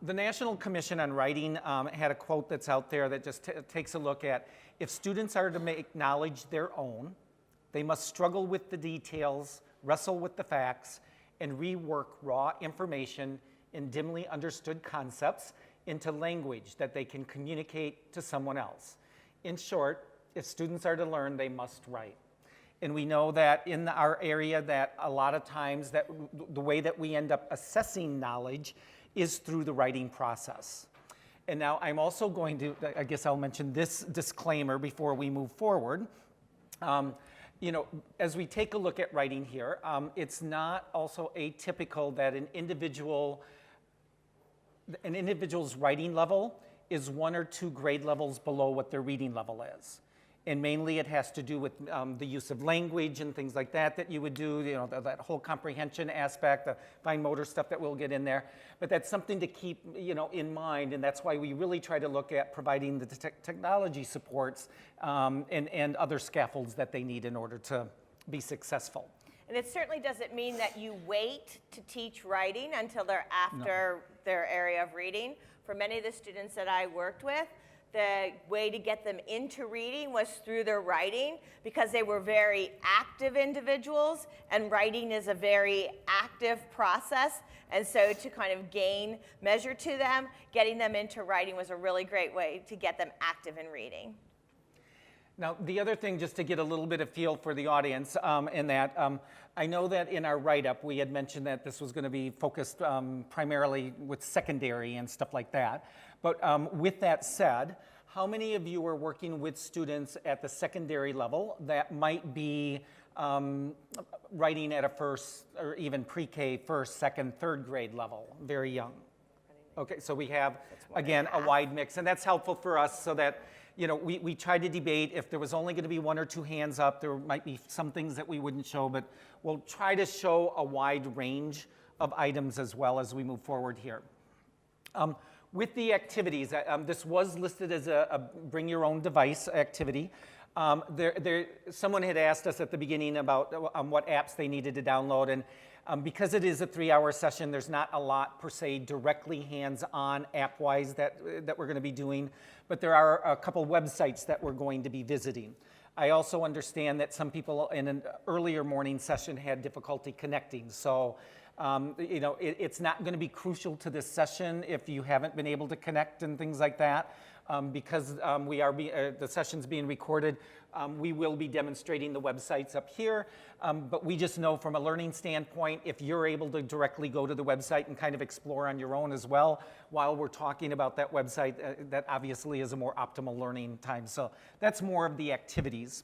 The National Commission on Writing had a quote that's out there that just takes a look at, if students are to make knowledge their own, they must struggle with the details, wrestle with the facts, and rework raw information in dimly understood concepts into language that they can communicate to someone else. In short, if students are to learn, they must write. And we know that in our area that a lot of times that the way that we end up assessing knowledge is through the writing process. And now I'm also going to, I guess I'll mention this disclaimer before we move forward. You know, as we take a look at writing here, it's not also atypical that an individual's writing level is 1 or 2 grade levels below what their reading level is. And mainly it has to do with the use of language and things like that that you would do, you know, that whole comprehension aspect, the fine motor stuff that we'll get in there. But that's something to keep, you know, in mind, and that's why we really try to look at providing the technology supports and other scaffolds that they need in order to be successful. And it certainly doesn't mean that you wait to teach writing until they're after their area of reading. For many of the students that I worked with, the way to get them into reading was through their writing, because they were very active individuals, and writing is a very active process. And so to kind of gain measure to them, getting them into writing was a really great way to get them active in reading. Now, the other thing, just to get a little bit of feel for the audience, in that I know that in our write-up we had mentioned that this was going to be focused primarily with secondary and stuff like that. But with that said, how many of you are working with students at the secondary level that might be writing at a first or even pre-K, first, second, third grade level, very young? Okay, so we have, again, a wide mix, and that's helpful for us so that, you know, we try to debate. If there was only going to be 1 or 2 hands up, there might be some things that we wouldn't show, but we'll try to show a wide range of items as well as we move forward here. With the activities, this was listed as a bring your own device activity. Someone had asked us at the beginning about what apps they needed to download, and because it is a 3-hour session, there's not a lot per se directly hands-on app-wise that we're going to be doing, but there are a couple websites that we're going to be visiting. I also understand that some people in an earlier morning session had difficulty connecting, so you know, it's not going to be crucial to this session if you haven't been able to connect and things like that. Because the session's being recorded, we will be demonstrating the websites up here, but we just know from a learning standpoint, if you're able to directly go to the website and kind of explore on your own as well, while we're talking about that website, that obviously is a more optimal learning time. So that's more of the activities.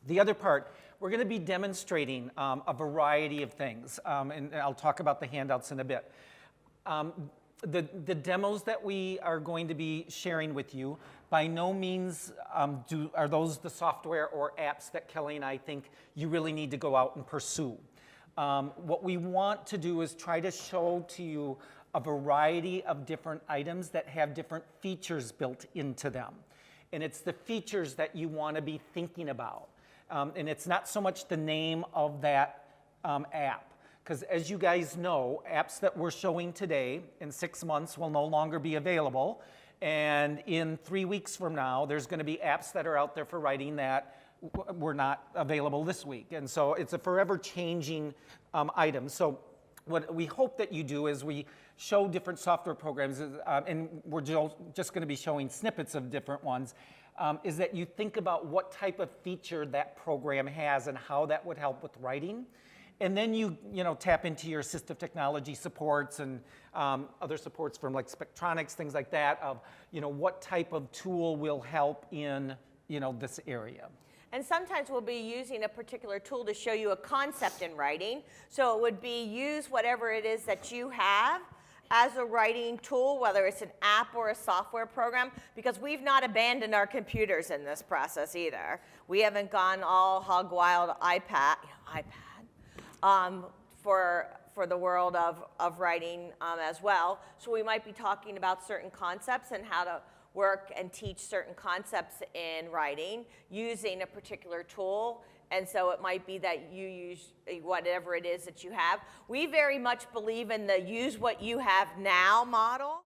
The other part, we're going to be demonstrating a variety of things, and I'll talk about the handouts in a bit. The demos that we are going to be sharing with you, by no means are those the software or apps that Kelly and I think you really need to go out and pursue. What we want to do is try to show to you a variety of different items that have different features built into them. And it's the features that you want to be thinking about. And it's not so much the name of that app. Because as you guys know, apps that we're showing today in 6 months will no longer be available. And in 3 weeks from now, there's going to be apps that are out there for writing that were not available this week. And so it's a forever changing item. So what we hope that you do is we show different software programs, and we're just going to be showing snippets of different ones, is that you think about what type of feature that program has and how that would help with writing. And then you tap into your assistive technology supports and other supports from like spectronics, things like that, of what type of tool will help in this area. And sometimes we'll be using a particular tool to show you a concept in writing. So it would be use whatever it is that you have as a writing tool, whether it's an app or a software program, because we've not abandoned our computers in this process either. We haven't gone all hog wild iPad for the world of writing as well. So we might be talking about certain concepts and how to work and teach certain concepts in writing using a particular tool. And so it might be that you use whatever it is that you have. We very much believe in the use what you have now model.